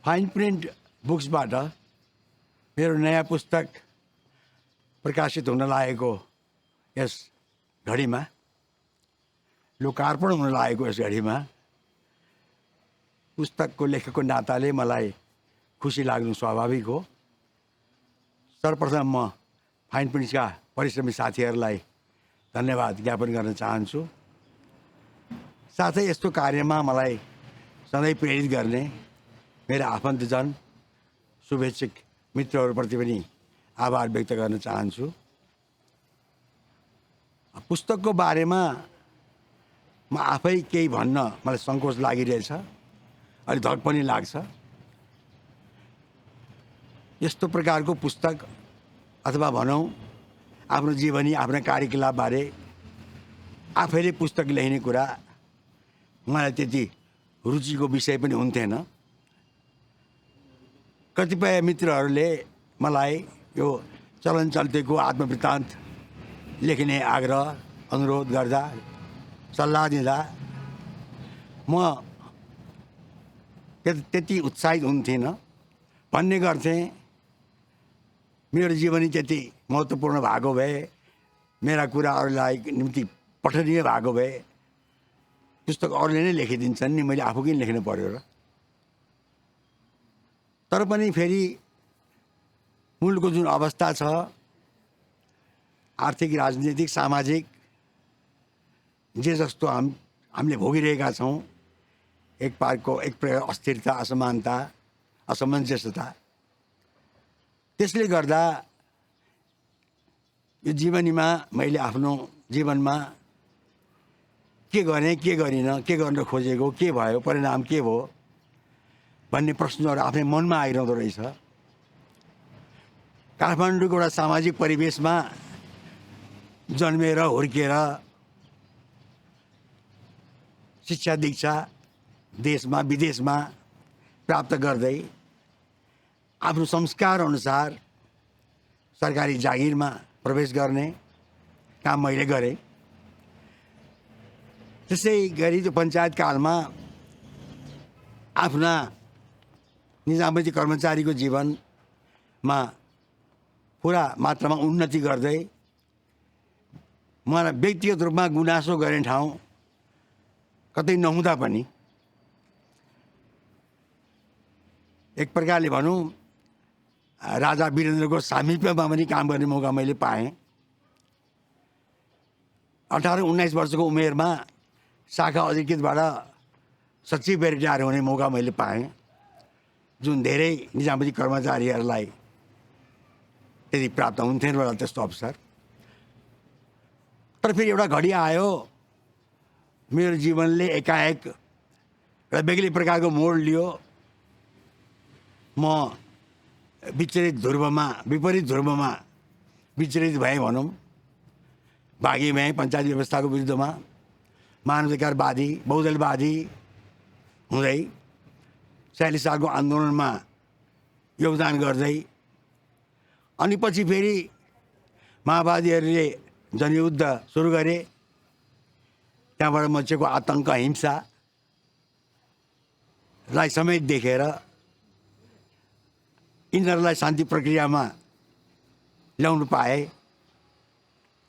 Fine print बुक्सबाट मेरो नयाँ पुस्तक प्रकाशित हुन लागेको यस घडीमा, लोकार्पण हुन लागेको यस घडीमा पुस्तकको लेखकको नाताले मलाई खुसी लाग्नु स्वाभाविक हो। सर्वप्रथम म फाइन प्रिन्ट्सका परिश्रमी साथीहरूलाई धन्यवाद ज्ञापन गर्न चाहन्छु। साथै यस्तो कार्यमा मलाई सधैँ प्रेरित गर्ने मेरा आफन्तजन, शुभेच्छुक मित्रहरूप्रति पनि आभार व्यक्त गर्न चाहन्छु। पुस्तकको बारेमा म आफै केही भन्न मलाई सङ्कोच लागिरहेछ, अलि धक पनि लाग्छ। यस्तो प्रकारको पुस्तक अथवा भनौँ आफ्नो जीवनी, आफ्ना कार्यकलापबारे आफैले पुस्तक लेख्ने कुरा मलाई त्यति रुचिको विषय पनि हुन्थेन। कतिपय मित्रहरूले मलाई यो चलन चल्तीको आत्मवृत्तान्त लेख्ने आग्रह अनुरोध गर्दा, सल्लाह दिँदा म त्यति उत्साहित हुन्थिनँ। भन्ने गर्थेँ मेरो जीवनी त्यति महत्त्वपूर्ण भएको भए, मेरा कुराहरूलाई निम्ति पठनीय भएको भए पुस्तक अरूले नै लेखिदिन्छन् नि, मैले आफू किन लेख्नु पर्यो र। तर पनि फेरि मूलको जुन अवस्था छ, आर्थिक, राजनीतिक, सामाजिक जे जस्तो हामीले भोगिरहेका छौँ, एक प्रकार अस्थिरता, असमानता, असमञ्जसता, त्यसले गर्दा यो जीवनीमा मैले आफ्नो जीवनमा के गरेँ, के गरिनँ, के गर्न खोजेको, के भयो, परिणाम के भयो भन्ने प्रश्नहरू आफ्नै मनमा आइरहँदो रहेछ। काठमाडौँको एउटा सामाजिक परिवेशमा जन्मेर हुर्किएर शिक्षा दीक्षा देशमा विदेशमा प्राप्त गर्दै आफ्नो संस्कार अनुसार सरकारी जागिरमा प्रवेश गर्ने काम मैले गरेँ। त्यसै गरी त्यो पञ्चायत कालमा आफ्ना निजामती कर्मचारीको जीवनमा पुरा मात्रामा उन्नति गर्दै मलाई व्यक्तिगत रूपमा गुनासो गर्ने ठाउँ कतै नहुँदा पनि एक प्रकारले भनौँ राजा वीरेन्द्रको सामिप्यमा पनि काम गर्ने मौका मैले पाएँ। 18-19 वर्षको उमेरमा शाखा अधिकृतबाट सचिव रिटायर हुने मौका मैले पाएँ, जुन धेरै निजामती कर्मचारीहरूलाई त्यति प्राप्त हुन्थेन होला त्यस्तो अवसर। तर फेरि एउटा घडी आयो, मेरो जीवनले एकाएक एउटा बेग्लै प्रकारको मोड लियो। म विपरीत ध्रुवमा विचलित भएँ भनौँ, भागी भएँ पञ्चायत व्यवस्थाको विरुद्धमा, मानवाधिकारवादी, बहुदलवादी हुँदै 46 सालको आन्दोलनमा योगदान गर्दै अनि पछि फेरि माओवादीहरूले जनयुद्ध सुरु गरे। त्यहाँबाट मचेको आतङ्क, हिंसालाई समेत देखेर यिनीहरूलाई शान्ति प्रक्रियामा ल्याउनु पाए,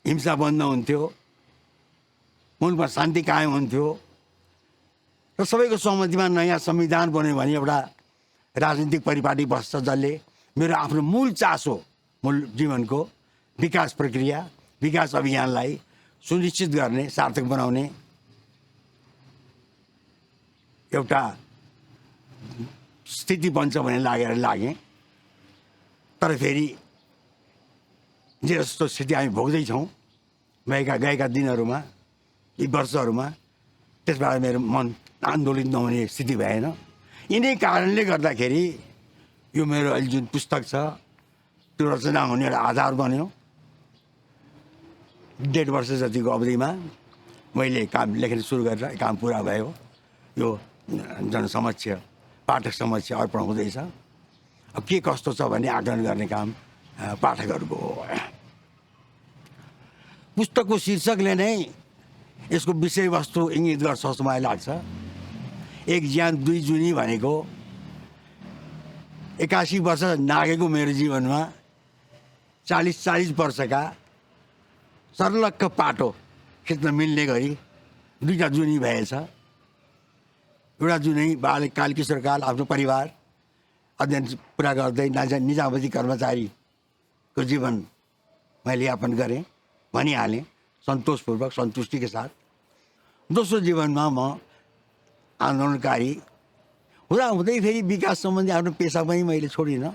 हिंसा बन्द हुन्थ्यो, मुलुकमा शान्ति कायम हुन्थ्यो र सबैको सहमतिमा नयाँ संविधान बन्यो भने एउटा राजनीतिक परिपाटी बस्छ जसले मेरो आफ्नो मूल चासो, मूल जीवनको विकास प्रक्रिया, विकास अभियानलाई सुनिश्चित गर्ने, सार्थक बनाउने एउटा स्थिति बन्छ भन्ने लागेँ। तर फेरि जे जस्तो स्थिति हामी भोग्दैछौँ गएका दिनहरूमा, यी वर्षहरूमा, त्यसबाट मेरो मन आन्दोलित नहुने स्थिति भएन। यिनै कारणले गर्दाखेरि यो मेरो अहिले जुन पुस्तक छ त्यो रचना हुने एउटा आधार बन्यो। 1.5 वर्ष जतिको अवधिमा मैले काम लेख्न सुरु गरेर काम पुरा भयो। यो जनसमक्ष, पाठक समक्ष अर्पण हुँदैछ। अब के कस्तो छ भन्ने आकलन गर्ने काम पाठकहरूको हो। पुस्तकको शीर्षकले नै यसको विषयवस्तु इङ्गित गर्छ जस्तो मलाई लाग्छ। एक ज्यान दुई जुनी भनेको 81 वर्ष नागेको मेरो जीवनमा 40 वर्षका सर्लक्क पाटो खिच्न मिल्ने गरी दुईटा जुनी भएछ। एउटा जुनै बालकाल किशोरकाल आफ्नो परिवार अध्ययन पुरा गर्दै निजामती कर्मचारीको जीवन मैले यापन गरेँ भनिहालेँ सन्तोषपूर्वक सन्तुष्टिका साथ। दोस्रो जीवनमा म आन्दोलनकारी हुँदै फेरि विकास सम्बन्धी आफ्नो पेसा पनि मैले छोडिनँ।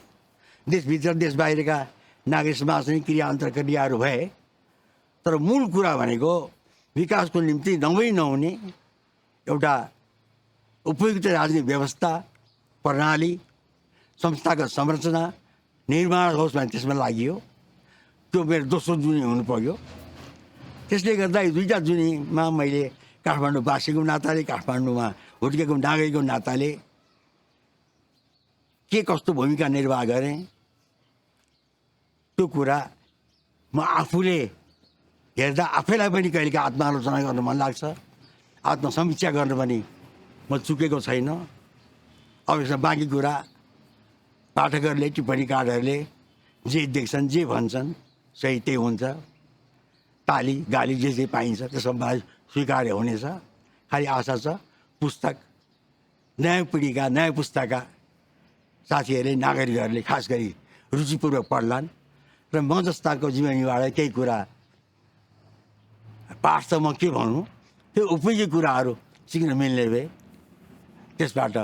देशभित्र देश बाहिरका नागरिक समाजसँग क्रिया अन्तर्क्रियाहरू भए, तर मूल कुरा भनेको विकासको निम्ति नहुने एउटा उपयुक्त राजनीतिक व्यवस्था प्रणाली संस्थागत संरचना निर्माण होस् भने त्यसमा लागि त्यो मेरो दोस्रो जुनी हुनु पर्यो। त्यसले गर्दा यी दुईटा जुनीमा मैले काठमाडौँ बासीको नाताले, काठमाडौँमा हुर्केको नागरिकको नाताले के कस्तो भूमिका निर्वाह गरेँ त्यो कुरा म आफूले हेर्दा आफैलाई पनि कहिलेका आत्मालोचना गर्न मन लाग्छ, आत्मसमीक्षा गर्न पनि म चुकेको छैन। अब यसमा बाँकी कुरा पाठकहरूले टिप्पणीकारहरूले जे देख्छन् जे भन्छन् सही त्यही हुन्छ। ताली गाली जे पाइन्छ त्यसमा मलाई स्वीकार्य हुनेछ। खालि आशा छ पुस्तक नयाँ पिँढीका नयाँ पुस्ताका साथीहरूले नागरिकहरूले खास गरी रुचिपूर्वक पढ्लान् र म जस्ताको जीवनीबाट केही कुरा पाठ त म के भन्नु, त्यो उपयोगी कुराहरू सिक्न मिल्ने भए त्यसबाट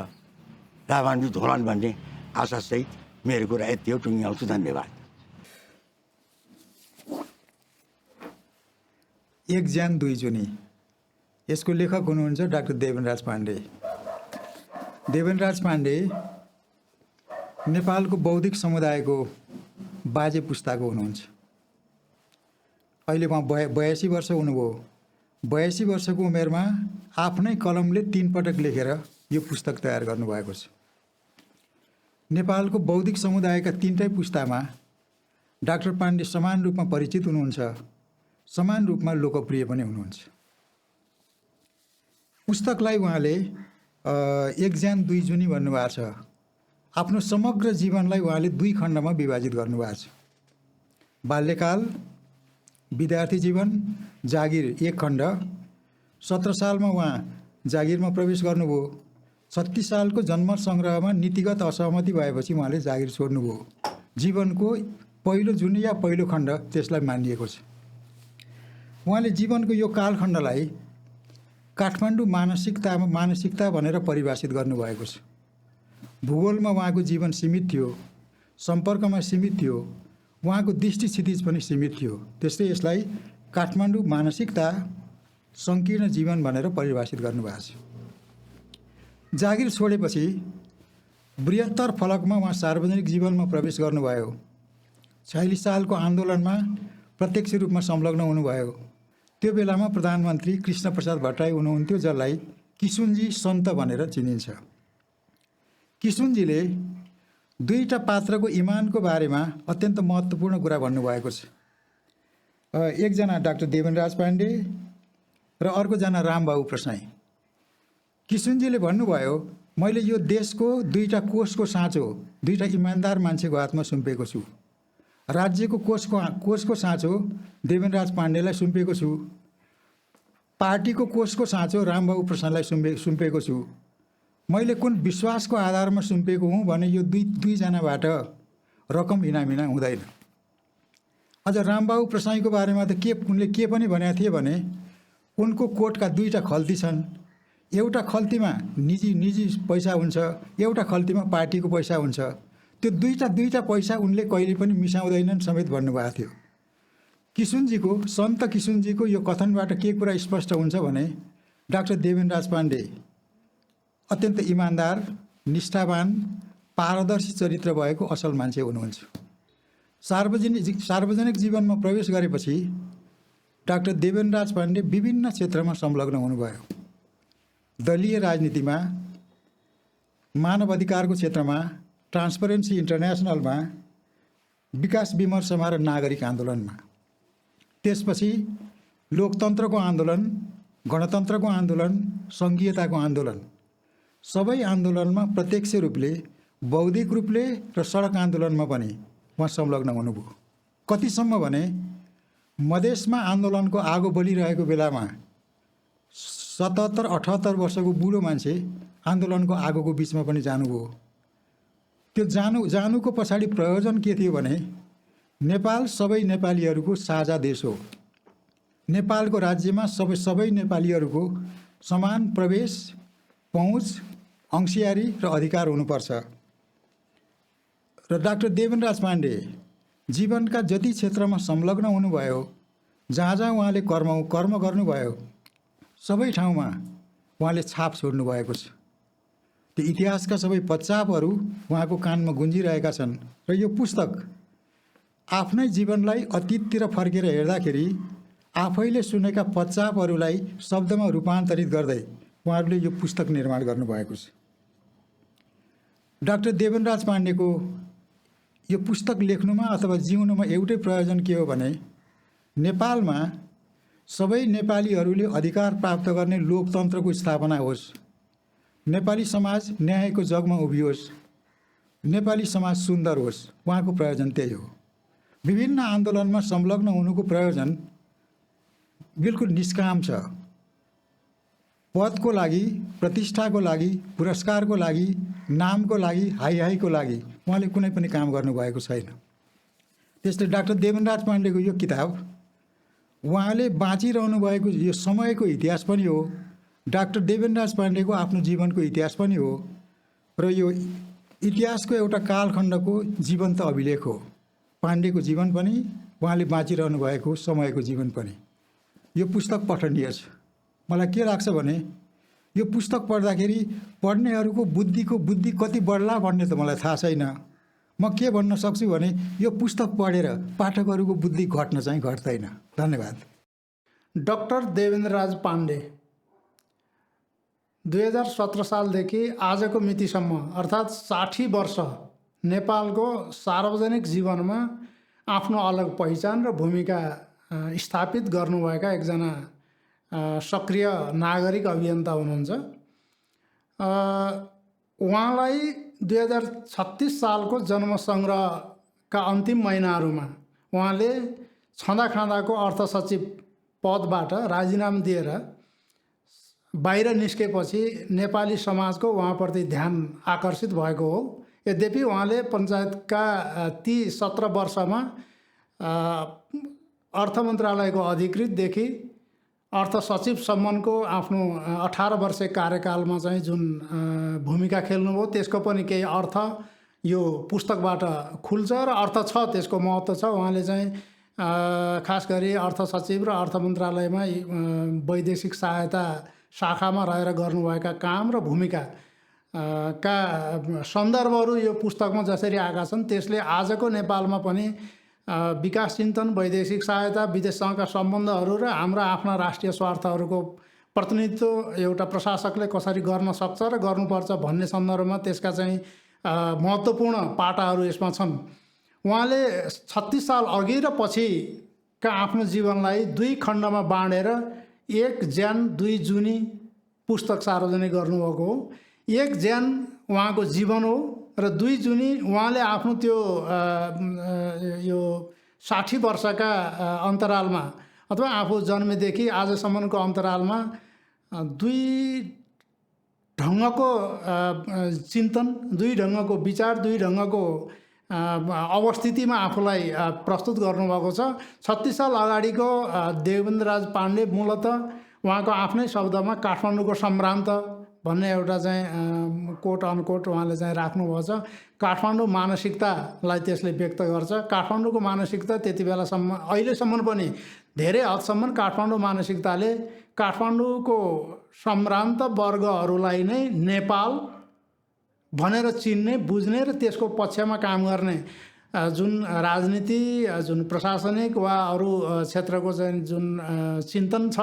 लाभान्वित होलान् भन्ने आशासहित मेरो कुरा यति हो, टुङ्ग्याउँछु। धन्यवाद। एक ज्यान दुई जुनी, यसको लेखक हुनुहुन्छ डाक्टर देवेनराज पाण्डे। देवेनराज पाण्डे नेपालको बौद्धिक समुदायको बाजे पुस्ताको हुनुहुन्छ। अहिले उहाँ 82 वर्ष हुनुभयो। 82 वर्षको उमेरमा आफ्नै कलमले 3 पटक लेखेर यो पुस्तक तयार गर्नुभएको छ। नेपालको बौद्धिक समुदायका 3टै पुस्तामा डाक्टर पाण्डे समान रूपमा परिचित हुनुहुन्छ, समान रूपमा लोकप्रिय पनि हुनुहुन्छ। पुस्तकलाई उहाँले एक ज्यान दुई जुनी भन्नुभएको छ। आफ्नो समग्र जीवनलाई उहाँले 2 खण्डमा विभाजित गर्नुभएको छ। बाल्यकाल, विद्यार्थी जीवन, जागिर 1 खण्ड। 17 सालमा उहाँ जागिरमा प्रवेश गर्नुभयो। 36 सालको जनमत सङ्ग्रहमा नीतिगत असहमति भएपछि उहाँले जागिर छोड्नुभयो। जीवनको पहिलो जुनी या पहिलो खण्ड त्यसलाई मानिएको छ। उहाँले जीवनको यो कालखण्डलाई काठमाडौँ मानसिकता भनेर परिभाषित गर्नुभएको छ। भूगोलमा उहाँको जीवन सीमित थियो, सम्पर्कमा सीमित थियो, उहाँको दृष्टि क्षितिज पनि सीमित थियो। त्यसले यसलाई काठमाडौँ मानसिकता सङ्कीर्ण जीवन भनेर परिभाषित गर्नुभएको छ। जागिर छोडेपछि बृहत्तर फलकमा उहाँ सार्वजनिक जीवनमा प्रवेश गर्नुभयो। 46 सालको आन्दोलनमा प्रत्यक्ष रूपमा संलग्न हुनुभयो। त्यो बेलामा प्रधानमन्त्री कृष्णप्रसाद भट्टराई हुनुहुन्थ्यो, जसलाई किशुनजी सन्त भनेर चिनिन्छ। किशुनजीले 2टा पात्रको इमानको बारेमा अत्यन्त महत्त्वपूर्ण कुरा भन्नुभएको छ। एकजना डाक्टर देवेनराज पाण्डे र अर्कोजना रामबाबु प्रसाई। किशुनजीले भन्नुभयो, मैले यो देशको 2टा कोषको साँचो 2टा इमान्दार मान्छेको हातमा सुम्पेको छु। राज्यको कोषको साँचो देवेनराज पाण्डेलाई सुम्पेको छु। पार्टीको कोषको साँचो रामबाबु प्रसाईलाई सुम्पेको छु। मैले कुन विश्वासको आधारमा सुम्पेको हुँ भने यो दुईजनाबाट रकम इनामिना हुँदैन। अझ रामबाबु प्रसाईको बारेमा त उनले के पनि भनेका थिए भने उनको कोटका 2टा खल्ती छन्। एउटा खल्तीमा निजी पैसा हुन्छ, एउटा खल्तीमा पार्टीको पैसा हुन्छ। त्यो दुईटा पैसा उनले कहिले पनि मिसाउँदैनन् समेत भन्नुभएको थियो। सन्त किशुनजीको यो कथनबाट के कुरा स्पष्ट हुन्छ भने डाक्टर देवेनराज पाण्डे अत्यन्त इमान्दार, निष्ठावान, पारदर्शी चरित्र भएको असल मान्छे हुनुहुन्छ। सार्वजनिक जीवनमा प्रवेश गरेपछि डाक्टर देवेनराज पाण्डे विभिन्न क्षेत्रमा संलग्न हुनुभयो। दलीय राजनीतिमा, मानव अधिकारको क्षेत्रमा, ट्रान्सपरेन्सी इन्टरनेसनलमा, विकास विमर्शमा र नागरिक आन्दोलनमा। त्यसपछि लोकतन्त्रको आन्दोलन, गणतन्त्रको आन्दोलन, सङ्घीयताको आन्दोलन, सबै आन्दोलनमा प्रत्यक्ष रूपले बौद्धिक रूपले र सडक आन्दोलनमा पनि उहाँ संलग्न हुनुभयो। कतिसम्म भने मधेसमा आन्दोलनको आगो बलिरहेको बेलामा 77-78 वर्षको बुढो मान्छे आन्दोलनको आगोको बिचमा पनि जानुभयो। त्यो जानुको पछाडि प्रयोजन के थियो भने नेपाल सबै नेपालीहरूको साझा देश हो। नेपालको राज्यमा सबै नेपालीहरूको समान प्रवेश, पहुँच, अंशियारी र अधिकार हुनुपर्छ। र डाक्टर देवेन्द्रराज पाण्डे जीवनका जति क्षेत्रमा संलग्न हुनुभयो, जहाँ जहाँ उहाँले कर्म गर्नुभयो, सबै ठाउँमा उहाँले छाप छोड्नु भएको छ। त्यो इतिहासका सबै पच्चापहरू उहाँको कानमा गुन्जिरहेका छन्। र यो पुस्तक आफ्नै जीवनलाई अतीततिर फर्केर हेर्दाखेरि आफैले सुनेका पच्चापहरूलाई शब्दमा रूपान्तरित गर्दै उहाँहरूले यो पुस्तक निर्माण गर्नुभएको छ। डाक्टर देवेन्द्रराज पाण्डेको यो पुस्तक लेख्नुमा अथवा जिउनुमा एउटै प्रयोजन के हो भने नेपालमा सबै नेपालीहरूले अधिकार प्राप्त गर्ने लोकतन्त्रको स्थापना होस्, नेपाली समाज न्यायको जगमा उभियोस्, नेपाली समाज सुन्दर होस्। उहाँको प्रयोजन त्यही हो। विभिन्न आन्दोलनमा संलग्न हुनुको प्रयोजन बिल्कुल निष्काम छ। पदको लागि, प्रतिष्ठाको लागि, पुरस्कारको लागि, नामको लागि, हाइको लागि उहाँले कुनै पनि काम गर्नुभएको छैन। त्यसले डाक्टर देवेन्द्रराज पाण्डेको यो किताब उहाँले बाँचिरहनु भएको यो समयको इतिहास पनि हो, डाक्टर देवेन्द्रराज पाण्डेको आफ्नो जीवनको इतिहास पनि हो र यो इतिहासको एउटा कालखण्डको जीवन्त अभिलेख हो। पाण्डेको जीवन पनि, उहाँले बाँचिरहनु भएको समयको जीवन पनि। यो पुस्तक पठनीय छ। मलाई के लाग्छ भने यो पुस्तक पढ्दाखेरि पढ्नेहरूको बुद्धि कति बढ्ला भन्ने त मलाई थाहा छैन। म के भन्न सक्छु भने यो पुस्तक पढेर पाठकहरूको बुद्धि घट्न चाहिँ घट्दैन। धन्यवाद। डाक्टर देवेन्द्रराज पाण्डे 2017 सालदेखि आजको मितिसम्म अर्थात् 60 वर्ष नेपालको सार्वजनिक जीवनमा आफ्नो अलग पहिचान र भूमिका स्थापित गर्नुभएका एकजना सक्रिय नागरिक अभियन्ता हुनुहुन्छ। उहाँलाई 2036 सालको जन्मसङ्ग्रहका अन्तिम महिनाहरूमा उहाँले छँदाखाँदाको अर्थ सचिव पदबाट राजीनामा दिएर बाहिर निस्केपछि नेपाली समाजको उहाँप्रति ध्यान आकर्षित भएको हो। यद्यपि उहाँले पञ्चायतका ती 17 वर्षमा अर्थ मन्त्रालयको अधिकृतदेखि अर्थ सचिवसम्मको आफ्नो 18 वर्षे कार्यकालमा चाहिँ जुन भूमिका खेल्नुभयो त्यसको पनि केही अर्थ यो पुस्तकबाट खुल्छ र अर्थ छ, त्यसको महत्त्व छ। उहाँले चाहिँ खास गरी अर्थ सचिव र अर्थ मन्त्रालयमा वैदेशिक सहायता शाखामा रहेर गर्नुभएका काम र भूमिका का सन्दर्भहरू यो पुस्तकमा जसरी आएका छन् त्यसले आजको नेपालमा पनि विकास चिन्तन, वैदेशिक सहायता, विदेशसँगका सम्बन्धहरू र हाम्रा आफ्ना राष्ट्रिय स्वार्थहरूको प्रतिनिधित्व एउटा प्रशासकले कसरी गर्न सक्छ र गर्नुपर्छ भन्ने सन्दर्भमा त्यसका चाहिँ महत्त्वपूर्ण पाटाहरू यसमा छन्। उहाँले 36 साल अघि र पछिका आफ्नो जीवनलाई 2 खण्डमा बाँडेर 1 ज्यान 2 जुनी पुस्तक सार्वजनिक गर्नुभएको हो। 1 ज्यान उहाँको जीवन हो र 2 जुनी उहाँले आफ्नो त्यो यो 60 वर्षका अन्तरालमा अथवा आफू जन्मेदेखि आजसम्मको अन्तरालमा 2 ढङ्गको चिन्तन, 2 ढङ्गको विचार, 2 ढङ्गको अवस्थितिमा आफूलाई प्रस्तुत गर्नुभएको छ। 36 साल अगाडिको देवेन्द्रराज पाण्डे मूलतः उहाँको आफ्नै शब्दमा काठमाडौँको सम्भ्रान्त भन्ने एउटा चाहिँ कोट अनकोट उहाँले चाहिँ राख्नुभएको छ। काठमाडौँ मानसिकतालाई त्यसले व्यक्त गर्छ। काठमाडौँको मानसिकता त्यति बेलासम्म, अहिलेसम्म पनि धेरै हदसम्म काठमाडौँ मानसिकताले काठमाडौँको सम्भ्रान्त वर्गहरूलाई नै नेपाल भनेर चिन्ने, बुझ्ने र त्यसको पक्षमा काम गर्ने जुन राजनीति, जुन प्रशासनिक वा अरू क्षेत्रको चाहिँ जुन चिन्तन छ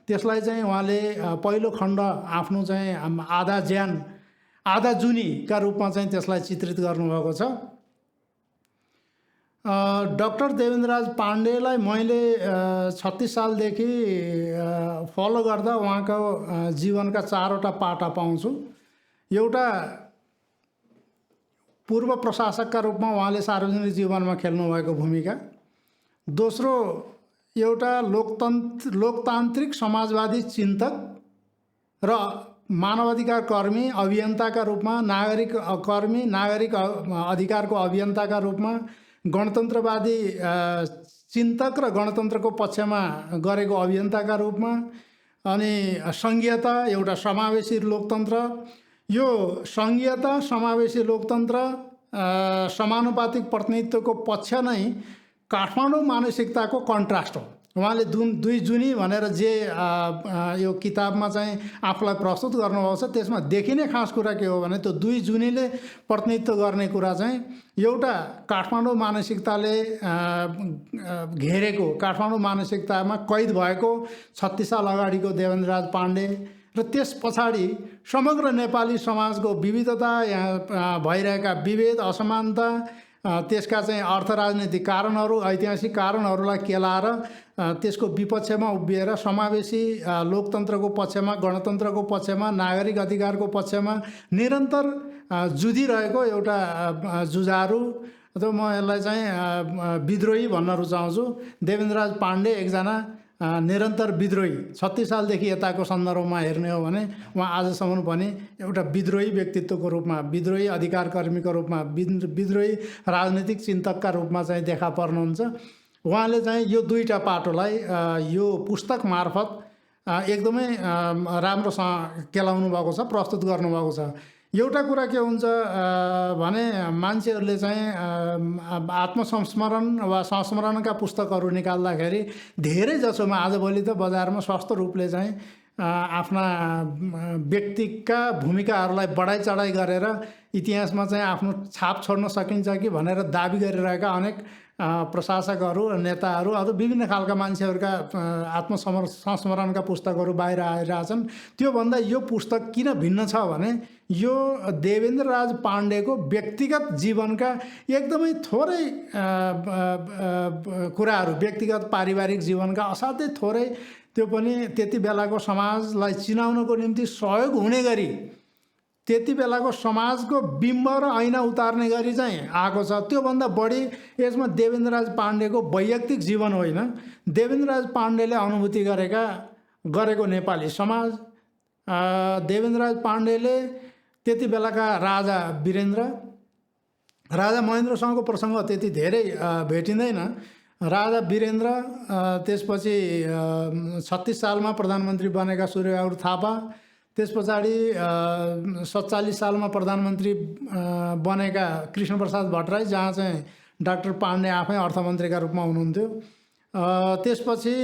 त्यसलाई चाहिँ उहाँले पहिलो खण्ड आफ्नो चाहिँ आधा ज्यान आधा जुनीका रूपमा चाहिँ त्यसलाई चित्रित गर्नुभएको छ। डाक्टर देवेन्द्रराज पाण्डेलाई मैले 36 सालदेखि फलो गर्दा उहाँको जीवनका 4वटा पाटा पाउँछु। एउटा पूर्व प्रशासकका रूपमा उहाँले सार्वजनिक जीवनमा खेल्नुभएको भूमिका, दोस्रो एउटा लोकतान्त्रिक समाजवादी चिन्तक र मानवाधिकार कर्मी, अभियन्ताका रूपमा, नागरिक कर्मी, नागरिक अधिकारको अभियन्ताका रूपमा, गणतन्त्रवादी चिन्तक र गणतन्त्रको पक्षमा गरेको अभियन्ताका रूपमा, अनि सङ्घीयता, एउटा समावेशी लोकतन्त्र। यो सङ्घीयता, समावेशी लोकतन्त्र, समानुपातिक प्रतिनिधित्वको पक्ष नै काठमाडौँ मानसिकताको कन्ट्रास्ट हो। उहाँले दुई जुनी भनेर जे यो किताबमा चाहिँ आफूलाई प्रस्तुत गर्नुभएको छ, त्यसमा देखिने खास कुरा के हो भने त्यो दुई जुनीले प्रतिनिधित्व गर्ने कुरा चाहिँ एउटा काठमाडौँ मानसिकताले घेरेको, काठमाडौँ मानसिकतामा कैद भएको 36 साल अगाडिको देवेन्द्रराज पाण्डे र त्यस पछाडि समग्र नेपाली समाजको विविधता, यहाँ भइरहेका विभेद, असमानता, त्यसका चाहिँ अर्थ राजनीतिक कारणहरू, ऐतिहासिक कारणहरूलाई केलाएर त्यसको विपक्षमा उभिएर समावेशी लोकतन्त्रको पक्षमा, गणतन्त्रको पक्षमा, नागरिक अधिकारको पक्षमा निरन्तर जुधिरहेको एउटा जुझारु, अथवा म यसलाई चाहिँ विद्रोही भन्न रुचाउँछु। देवेन्द्रराज पाण्डे एकजना निरन्तर विद्रोही, 36 सालदेखि यताको सन्दर्भमा हेर्ने हो भने उहाँ आजसम्म पनि एउटा विद्रोही व्यक्तित्वको रूपमा, विद्रोही अधिकारकर्मीको रूपमा, विद्रोही राजनीतिक चिन्तकका रूपमा चाहिँ देखा पर्नुहुन्छ। उहाँले चाहिँ यो दुईटा पाटोलाई यो पुस्तक मार्फत एकदमै राम्रोसँग केलाउनु भएको छ, प्रस्तुत गर्नुभएको छ। एउटा कुरा के हुन्छ भने मान्छेहरूले चाहिँ आत्मसंस्मरण वा संस्मरणका पुस्तकहरू निकाल्दाखेरि धेरै जसोमा आजभोलि त बजारमा स्वस्थ रूपले चाहिँ आफ्ना व्यक्तिका भूमिकाहरूलाई बढाइ चढाइ गरेर इतिहासमा चाहिँ आफ्नो छाप छोड्न सकिन्छ कि भनेर दाबी गरिरहेका अनेक प्रशासकहरू, नेताहरू, अरू विभिन्न खालका मान्छेहरूका संस्मरणका पुस्तकहरू बाहिर आइरहेछन्। त्योभन्दा यो पुस्तक किन भिन्न छ भने यो देवेन्द्रराज पाण्डेको व्यक्तिगत जीवनका एकदमै थोरै कुराहरू, व्यक्तिगत पारिवारिक जीवनका असाध्यै थोरै, त्यो पनि त्यति बेलाको समाजलाई चिनाउनको निम्ति सहयोग हुने गरी, त्यति बेलाको समाजको बिम्ब र ऐना उतार्ने गरी चाहिँ आएको छ। त्योभन्दा बढी यसमा देवेन्द्रराज पाण्डेको वैयक्तिक जीवन होइन, देवेन्द्रराज पाण्डेले अनुभूति गरेको नेपाली समाज, देवेन्द्रराज पाण्डेले त्यति बेलाका राजा वीरेन्द्र, राजा महेन्द्रसँगको प्रसङ्ग त्यति धेरै भेटिँदैन। राजा वीरेन्द्र, त्यसपछि 36 सालमा प्रधानमन्त्री बनेका सूर्यबहादुर थापा, त्यस पछाडि 47 सालमा प्रधानमन्त्री बनेका कृष्णप्रसाद भट्टराई, जहाँ चाहिँ डाक्टर पाण्डे आफै अर्थमन्त्रीका रूपमा हुनुहुन्थ्यो। त्यसपछि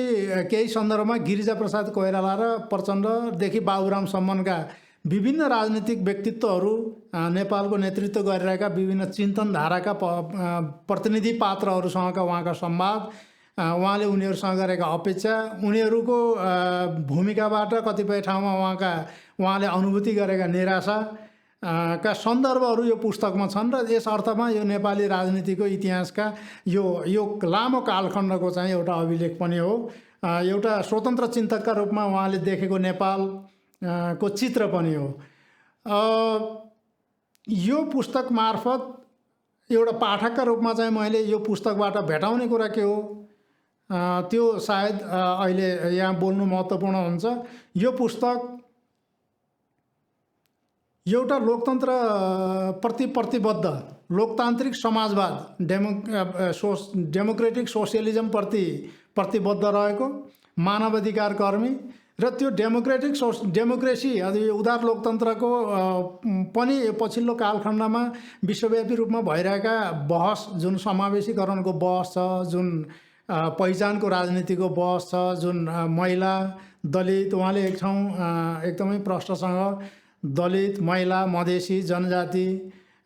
केही सन्दर्भमा गिरिजाप्रसाद कोइराला र प्रचण्डदेखि बाबुरामसम्मका विभिन्न राजनीतिक व्यक्तित्वहरू, नेपालको नेतृत्व गरिरहेका विभिन्न चिन्तन धाराका प्रतिनिधि पात्रहरूसँगका उहाँका संवाद, उहाँले उनीहरूसँग गरेका अपेक्षा, उनीहरूको भूमिकाबाट कतिपय ठाउँमा उहाँले अनुभूति गरेका निराशा का सन्दर्भहरू यो पुस्तकमा छन्। र यस अर्थमा यो नेपाली राजनीतिको इतिहासका यो लामो कालखण्डको चाहिँ एउटा अभिलेख पनि हो, एउटा स्वतन्त्र चिन्तकका रूपमा उहाँले देखेको नेपाल को चित्र पनि हो। यो पुस्तक मार्फत एउटा पाठकका रूपमा चाहिँ मैले यो पुस्तकबाट भेटाउने कुरा के हो त्यो सायद अहिले यहाँ बोल्नु महत्त्वपूर्ण हुन्छ। यो पुस्तक एउटा लोकतन्त्र प्रति प्रतिबद्ध लोकतान्त्रिक समाजवाद, डेमोक्रेटिक सोसियलिजम प्रति प्रतिबद्ध रहेको मानवाधिकार कर्मी र त्यो डेमोक्रेसी उदार लोकतन्त्रको पनि पछिल्लो कालखण्डमा विश्वव्यापी रूपमा भइरहेका बहस, जुन समावेशीकरणको बहस छ, जुन पहिचानको राजनीतिको बहस छ, जुन महिला, दलित, उहाँले एक ठाउँ एकदमै प्रश्नसँग दलित, महिला, मधेसी, जनजाति,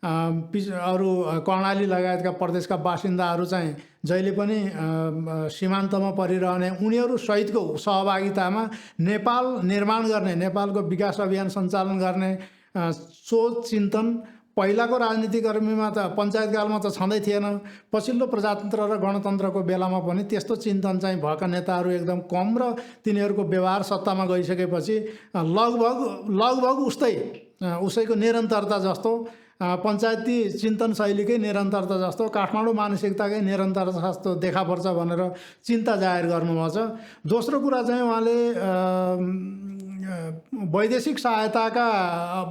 अरू कर्णाली लगायतका प्रदेशका बासिन्दाहरू चाहिँ जहिले पनि सीमान्तमा परिरहने, उनीहरू सहितको सहभागितामा नेपाल निर्माण गर्ने, नेपालको विकास अभियान सञ्चालन गर्ने सोच चिन्तन पहिलाको राजनीतिक कर्मीमा त पञ्चायतकालमा त छँदै थिएन। पछिल्लो प्रजातन्त्र र गणतन्त्रको बेलामा पनि त्यस्तो चिन्तन चाहिँ भएका नेताहरू एकदम कम र तिनीहरूको व्यवहार सत्तामा गइसकेपछि लगभग उसैको निरन्तरता जस्तो पञ्चायती चिन्तन शैलीकै निरन्तरता जस्तो काठमाडौँ मानसिकताकै निरन्तरता जस्तो देखा पर्छ भनेर चिन्ता जाहेर गर्नुभएको छ। दोस्रो कुरा चाहिँ उहाँले वैदेशिक सहायताका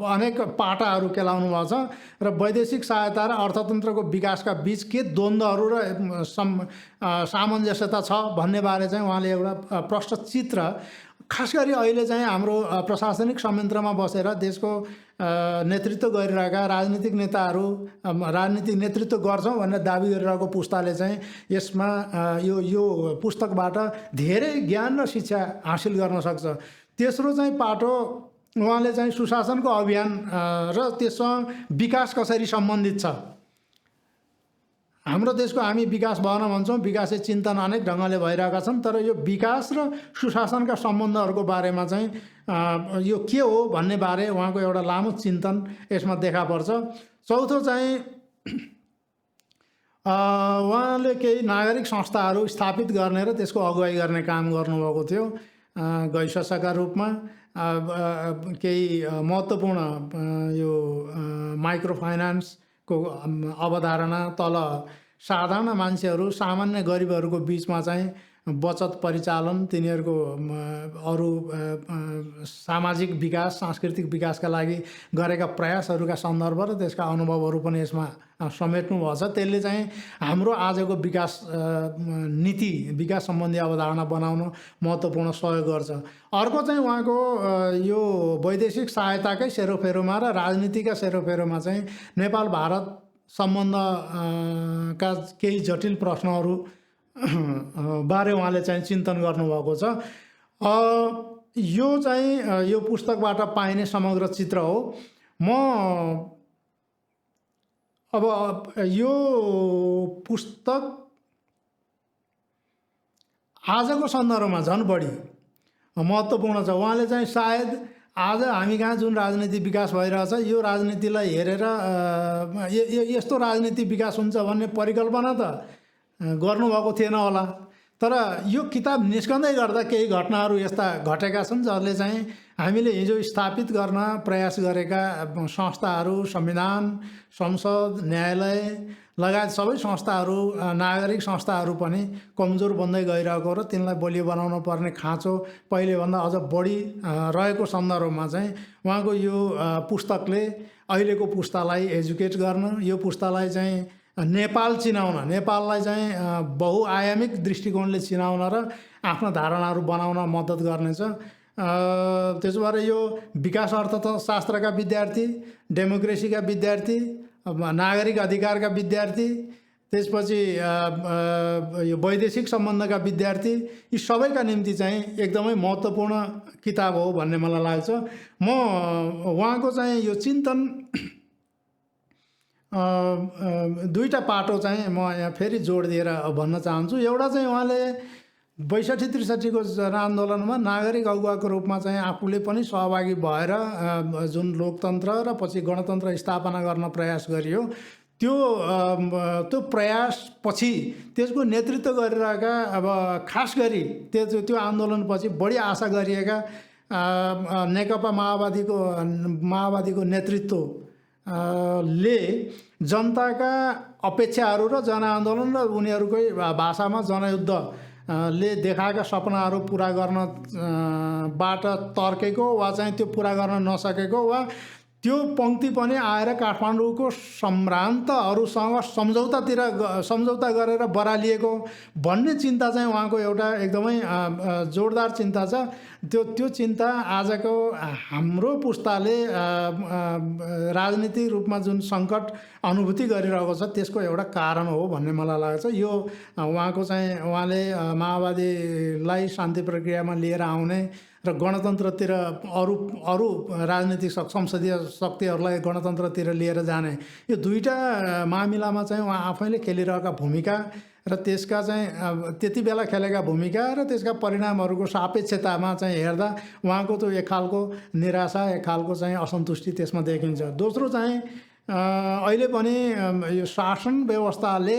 अनेक पाटाहरू केलाउनु भएको छ र वैदेशिक सहायता र अर्थतन्त्रको विकासका बिच के द्वन्द्वहरू र सामञ्जस्यता छ भन्ने बारे चाहिँ उहाँले एउटा प्रष्ट चित्र, खास गरी अहिले चाहिँ हाम्रो प्रशासनिक संयन्त्रमा बसेर देशको नेतृत्व गरिरहेका राजनीतिक नेताहरू राजनीतिक नेतृत्व गर्छौँ भनेर दाबी गरिरहेको पुस्ताले चाहिँ यसमा यो पुस्तकबाट धेरै ज्ञान र शिक्षा हासिल गर्न सक्छ। तेस्रो चाहिँ पाटो उहाँले चाहिँ सुशासनको अभियान र त्यससँग विकास कसरी सम्बन्धित छ। हाम्रो देशको हामी विकास भवन भन्छौँ, विकासे चिन्तन अनेक ढङ्गले भइरहेका छन्, तर यो विकास र सुशासनका सम्बन्धहरूको बारेमा चाहिँ यो के हो भन्ने बारे उहाँको एउटा लामो चिन्तन यसमा देखा पर्छ। चौथो चाहिँ उहाँले केही नागरिक संस्थाहरू स्थापित गर्ने र त्यसको अगुवाई गर्ने काम गर्नुभएको थियो। गैसका रूपमा केही महत्त्वपूर्ण यो माइक्रो फाइनान्सको अवधारणा तल साधारण मान्छेहरू सामान्य गरिबहरूको बिचमा चाहिँ बचत परिचालन, तिनीहरूको अरू सामाजिक विकास सांस्कृतिक विकासका लागि गरेका प्रयासहरूका सन्दर्भ र त्यसका अनुभवहरू पनि यसमा समेट्नु भएको छ। त्यसले चाहिँ हाम्रो आजको विकास नीति विकास सम्बन्धी अवधारणा बनाउन महत्त्वपूर्ण सहयोग गर्छ। अर्को चाहिँ उहाँको यो वैदेशिक सहायताकै सेरोफेरोमा र राजनीतिका सेरोफेरोमा चाहिँ नेपाल भारत सम्बन्धका केही जटिल प्रश्नहरू बारे उहाँले चाहिँ चिन्तन गर्नुभएको छ। यो चाहिँ यो पुस्तकबाट पाइने समग्र चित्र हो। म अब यो पुस्तक आजको सन्दर्भमा झन् बढी महत्त्वपूर्ण छ। उहाँले चाहिँ सायद आज हामी कहाँ जुन राजनीति विकास भइरहेछ यो राजनीतिलाई हेरेर यस्तो राजनीति विकास हुन्छ भन्ने परिकल्पना त गर्नुभएको थिएन होला, तर यो किताब निस्कँदै गर्दा केही घटनाहरू यस्ता घटेका छन् जसले चाहिँ हामीले हिजो स्थापित गर्न प्रयास गरेका संस्थाहरू, संविधान, संसद, न्यायालय लगायत सबै संस्थाहरू, नागरिक संस्थाहरू पनि कमजोर बन्दै गइरहेको र तिनलाई बलियो बनाउन पर्ने खाँचो पहिलेभन्दा अझ बढी रहेको सन्दर्भमा चाहिँ उहाँको यो पुस्तकले अहिलेको पुस्तालाई एजुकेट गर्न, यो पुस्तालाई चाहिँ नेपाल चिनाउन, नेपाललाई चाहिँ बहुआयामिक दृष्टिकोणले चिनाउन र आफ्ना धारणाहरू बनाउन मद्दत गर्नेछ। त्यसो भएर यो विकास अर्थशास्त्रका विद्यार्थी, डेमोक्रेसीका विद्यार्थी, नागरिक अधिकारका विद्यार्थी, त्यसपछि यो वैदेशिक सम्बन्धका विद्यार्थी, यी सबैका निम्ति चाहिँ एकदमै महत्त्वपूर्ण किताब हो भन्ने मलाई लाग्छ। म उहाँको चाहिँ यो चिन्तन दुईटा पाटो चाहिँ म यहाँ फेरि जोड दिएर भन्न चाहन्छु। एउटा चाहिँ उहाँले 62-63 को जनआन्दोलनमा नागरिक अगुवाको रूपमा चाहिँ आफूले पनि सहभागी भएर जुन लोकतन्त्र र पछि गणतन्त्र स्थापना गर्न प्रयास गरियो, त्यो प्रयासपछि त्यसको नेतृत्व गरिरहेका अब खास गरी त्यो आन्दोलनपछि बढी आशा गरिएका नेकपा माओवादीको नेतृत्व ले जनताका अपेक्षाहरू र जनआन्दोलन र उनीहरूकै भाषामा जनयुद्ध ले देखाएका सपनाहरू पुरा गर्न बाट तर्केको वा चाहिँ त्यो पुरा गर्न नसकेको वा त्यो पङ्क्ति पनि आएर काठमाडौँको सम्भ्रान्तहरूसँग सम्झौता गरेर बरालिएको भन्ने चिन्ता चाहिँ उहाँको एउटा एकदमै जोरदार चिन्ता छ। त्यो चिन्ता आजको हाम्रो पुस्ताले राजनीतिक रूपमा जुन सङ्कट अनुभूति गरिरहेको छ त्यसको एउटा कारण हो भन्ने मलाई लाग्छ। यो उहाँले माओवादीलाई शान्ति प्रक्रियामा लिएर आउने र गणतन्त्रतिर अरू राजनीतिक संसदीय शक्तिहरूलाई गणतन्त्रतिर लिएर जाने, यो दुईटा मामिलामा चाहिँ उहाँ आफैले खेलिरहेका भूमिका र त्यसका चाहिँ त्यति बेला खेलेका भूमिका र त्यसका परिणामहरूको सापेक्षतामा चाहिँ हेर्दा उहाँको त्यो एक खालको निराशा, एक खालको चाहिँ असन्तुष्टि त्यसमा देखिन्छ। दोस्रो चाहिँ अहिले पनि यो शासन व्यवस्थाले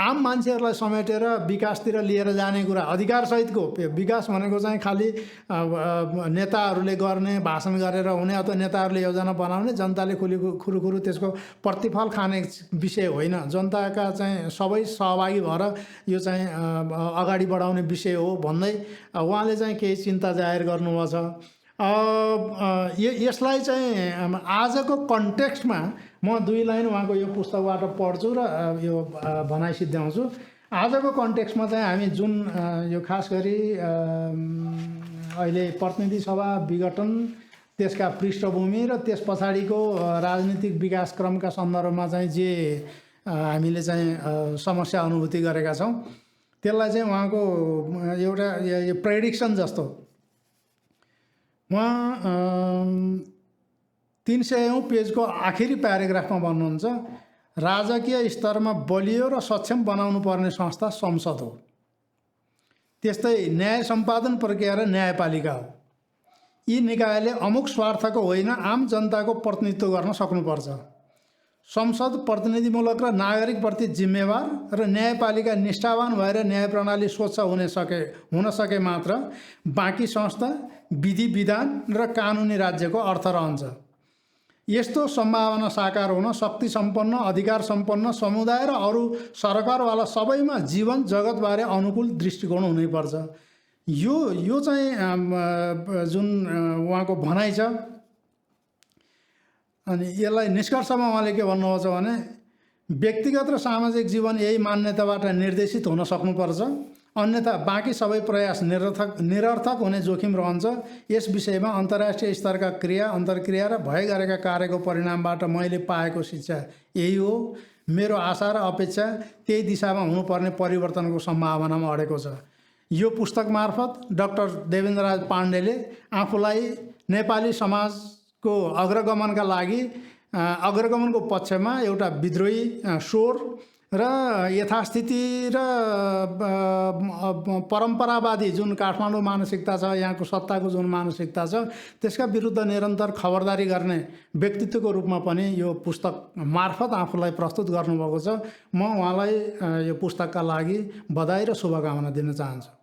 आम मान्छेहरूलाई समेटेर विकासतिर लिएर जाने कुरा अधिकारसहितको विकास भनेको चाहिँ खालि नेताहरूले गर्ने भाषण गरेर हुने अथवा नेताहरूले योजना बनाउने जनताले खुरुखुरु त्यसको प्रतिफल खाने विषय होइन। जनताका चाहिँ सबै सहभागी भएर यो चाहिँ अगाडि बढाउने विषय हो भन्दै उहाँले चाहिँ केही चिन्ता जाहेर गर्नुभएको छ। यसलाई चाहिँ आजको कन्टेक्स्टमा म 2 लाइन उहाँको यो पुस्तकबाट पढ्छु र यो भनाइ सिद्ध्याउँछु। आजको कन्टेक्स्टमा चाहिँ हामी जुन यो खास गरी अहिले प्रतिनिधि सभा विघटन त्यसका पृष्ठभूमि र त्यस पछाडिको राजनीतिक विकास क्रमका सन्दर्भमा चाहिँ जे हामीले चाहिँ समस्या अनुभूति गरेका छौँ त्यसलाई चाहिँ उहाँको एउटा यो प्रेडिक्सन जस्तो उहाँ 300औं पेजको आखिरी प्याराग्राफमा भन्नुहुन्छ, राजकीय स्तरमा बलियो र सक्षम बनाउनु पर्ने संस्था संसद हो। त्यस्तै न्याय सम्पादन प्रक्रिया र न्यायपालिका हो। यी निकायले अमुक स्वार्थको होइन आम जनताको प्रतिनिधित्व गर्न सक्नुपर्छ। संसद प्रतिनिधिमूलक र नागरिकप्रति जिम्मेवार र न्यायपालिका निष्ठावान भएर न्याय प्रणाली स्वच्छ हुन सके मात्र बाँकी संस्था विधि विधान र कानुनी राज्यको अर्थ रहन्छ। यस्तो सम्भावना साकार हुन शक्ति सम्पन्न अधिकार सम्पन्न समुदाय र अरू सरकारवाला सबैमा जीवन जगतबारे अनुकूल दृष्टिकोण हुनैपर्छ। यो चाहिँ जुन उहाँको भनाइ छ। अनि यसलाई निष्कर्षमा उहाँले के भन्नुहुन्छ भने व्यक्तिगत र सामाजिक जीवन यही मान्यताबाट निर्देशित हुन सक्नुपर्छ, अन्यथा बाँकी सबै प्रयास निरर्थक हुने जोखिम रहन्छ। यस विषयमा अन्तर्राष्ट्रिय स्तरका अन्तर्क्रिया र भए गरेका कार्यको परिणामबाट मैले पाएको शिक्षा यही हो। मेरो आशा र अपेक्षा त्यही दिशामा हुनुपर्ने परिवर्तनको सम्भावनामा अडेको छ। यो पुस्तक मार्फत डाक्टर देवेन्द्रराज पाण्डेले आफूलाई नेपाली समाजको अग्रगमनका लागि अग्रगमनको पक्षमा एउटा विद्रोही स्वर र यथास्थिति र परम्परावादी जुन काठमाडौँ मानसिकता छ, यहाँको सत्ताको जुन मानसिकता छ, त्यसका विरुद्ध निरन्तर खबरदारी गर्ने व्यक्तित्वको रूपमा पनि यो पुस्तक मार्फत आफूलाई प्रस्तुत गर्नुभएको छ। म उहाँलाई यो पुस्तकका लागि बधाई र शुभकामना दिन चाहन्छु।